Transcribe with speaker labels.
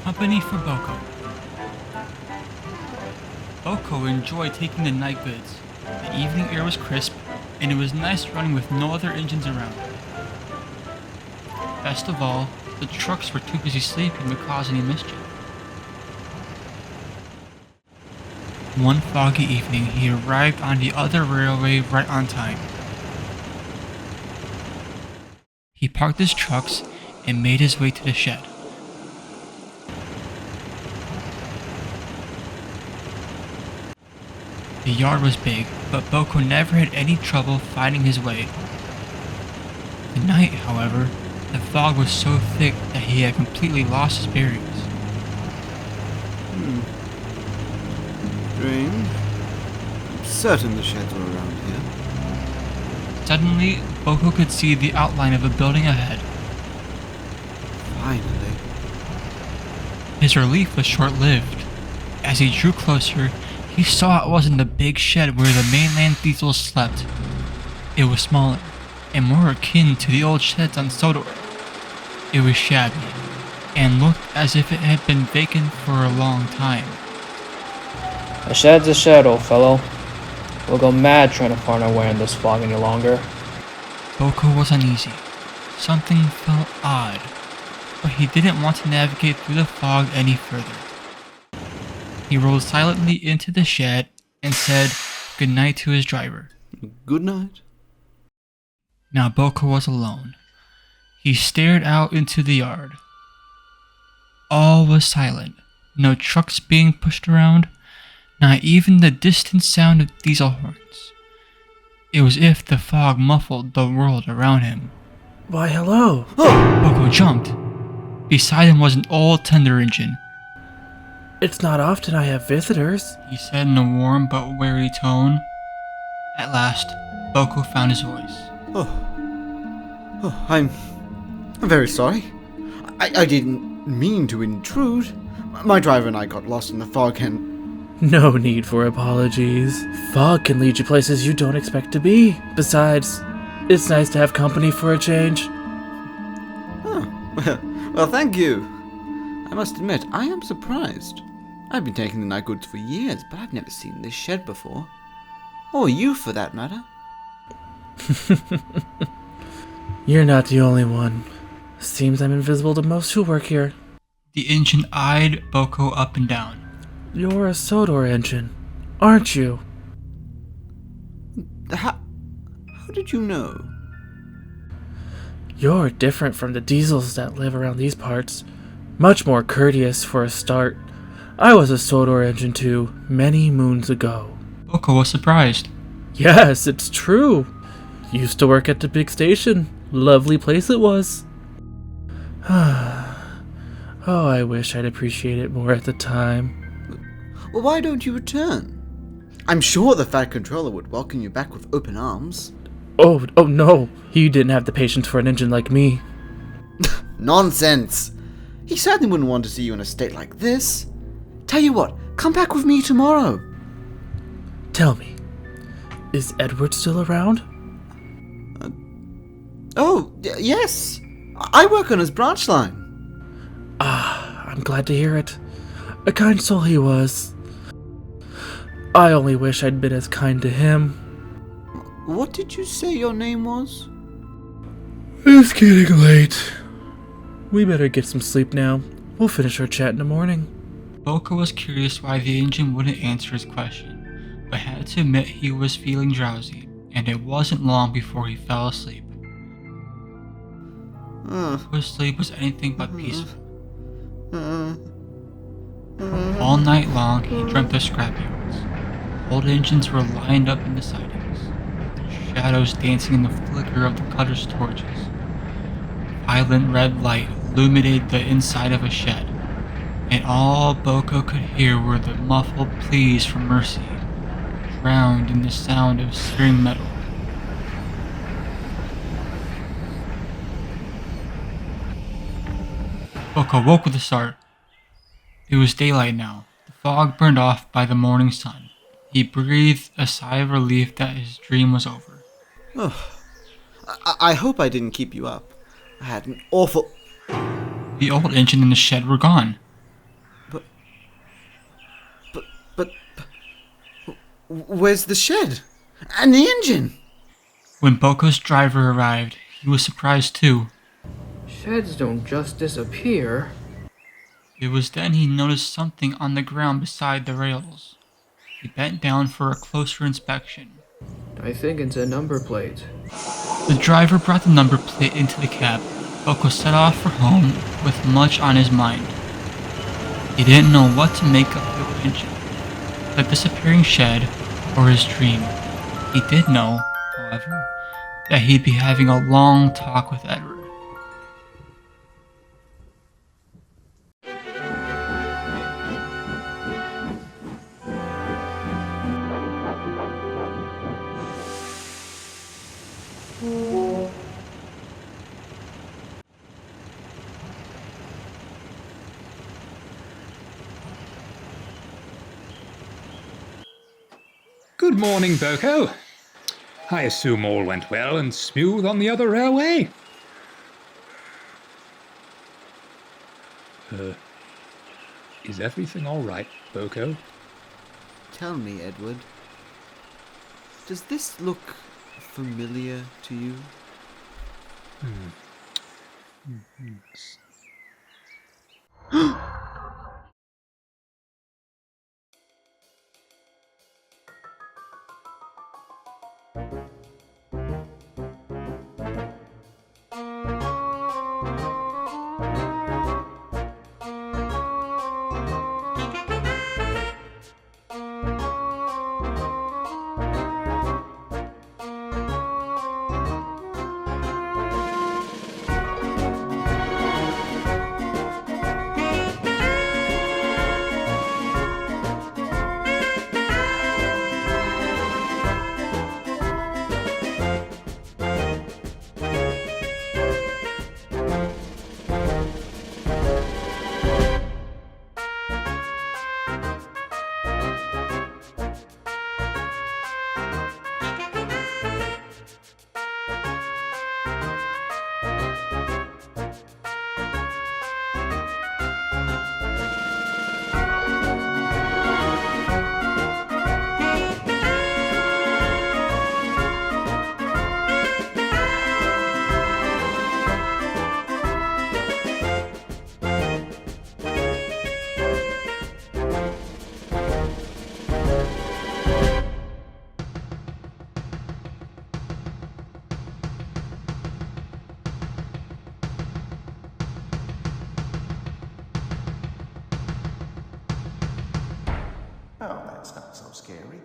Speaker 1: Company for Boco. Boco enjoyed taking the night goods. The evening air was crisp, and it was nice running with no other engines around. Best of all, the trucks were too busy sleeping to cause any mischief. One foggy evening, he arrived on the other railway right on time. He parked his trucks and made his way to the shed. The yard was big, but Boco never had any trouble finding his way. Tonight, however, the fog was so thick that he had completely lost his bearings.
Speaker 2: Strange. I'm certain the sheds were around here.
Speaker 1: Suddenly, Boco could see the outline of a building ahead.
Speaker 2: Finally.
Speaker 1: His relief was short-lived. As he drew closer, he saw it wasn't the big shed where the mainland diesels slept. It was smaller, and more akin to the old sheds on Sodor. It was shabby, and looked as if it had been vacant for a long time.
Speaker 3: A shed's a shed, old fellow. We'll go mad trying to find our way in this fog any longer.
Speaker 1: Boco was uneasy. Something felt odd, but he didn't want to navigate through the fog any further. He rolled silently into the shed and said goodnight to his driver.
Speaker 2: Good night.
Speaker 1: Now Boco was alone. He stared out into the yard. All was silent. No trucks being pushed around, not even the distant sound of diesel horns. It was as if the fog muffled the world around him.
Speaker 4: Why, hello.
Speaker 1: Boco jumped. Beside him was an old tender engine.
Speaker 4: It's not often I have visitors.
Speaker 1: He said in a warm but wary tone. At last, Boco found his voice.
Speaker 2: I'm very sorry. I didn't mean to intrude. My driver and I got lost in the fog and...
Speaker 4: No need for apologies. Fog can lead you places you don't expect to be. Besides, it's nice to have company for a change.
Speaker 2: Well, thank you. I must admit, I am surprised. I've been taking the night goods for years, but I've never seen this shed before. Or you, for that matter.
Speaker 4: You're not the only one. Seems I'm invisible to most who work here.
Speaker 1: The engine eyed Boco up and down.
Speaker 4: You're a Sodor engine, aren't you?
Speaker 2: How did you know?
Speaker 4: You're different from the diesels that live around these parts. Much more courteous for a start. I was a Sodor engine too, many moons ago.
Speaker 1: Boco was surprised.
Speaker 4: Yes, it's true. Used to work at the big station. Lovely place it was. Oh, I wish I'd appreciate it more at the time.
Speaker 2: Well, why don't you return? I'm sure the Fat Controller would welcome you back with open arms.
Speaker 4: Oh no. He didn't have the patience for an engine like me.
Speaker 2: Nonsense! He certainly wouldn't want to see you in a state like this. Tell you what, come back with me tomorrow.
Speaker 4: Tell me, is Edward still around?
Speaker 2: Yes. I work on his branch line.
Speaker 4: I'm glad to hear it. A kind soul he was. I only wish I'd been as kind to him.
Speaker 2: What did you say your name was?
Speaker 4: It's getting late. We better get some sleep now. We'll finish our chat in the morning.
Speaker 1: Boco was curious why the engine wouldn't answer his question, but had to admit he was feeling drowsy, and it wasn't long before he fell asleep. His sleep was anything but peaceful. All night long, he dreamt of scrapyards. Old engines were lined up in the sidings, shadows dancing in the flicker of the cutter's torches. Violent red light illuminated the inside of a shed, and all Boco could hear were the muffled pleas for mercy, drowned in the sound of searing metal. Boco woke with a start. It was daylight now, the fog burned off by the morning sun. He breathed a sigh of relief that his dream was over.
Speaker 2: I hope I didn't keep you up. I had an awful...
Speaker 1: The old engine and the shed were gone.
Speaker 2: Where's the shed? And the engine?
Speaker 1: When Boco's driver arrived, he was surprised too.
Speaker 3: Sheds don't just disappear.
Speaker 1: It was then he noticed something on the ground beside the rails. He bent down for a closer inspection.
Speaker 3: I think it's a number plate.
Speaker 1: The driver brought the number plate into the cab. Boco set off for home with much on his mind. He didn't know what to make of the engine, the disappearing shed, or his dream. He did know, however, that he'd be having a long talk with Edward.
Speaker 5: Good morning, Boco. I assume all went well and smooth on the other railway? Is everything all right, Boco?
Speaker 2: Tell me, Edward. Does this look familiar to you?
Speaker 6: Oh, that's not so scary.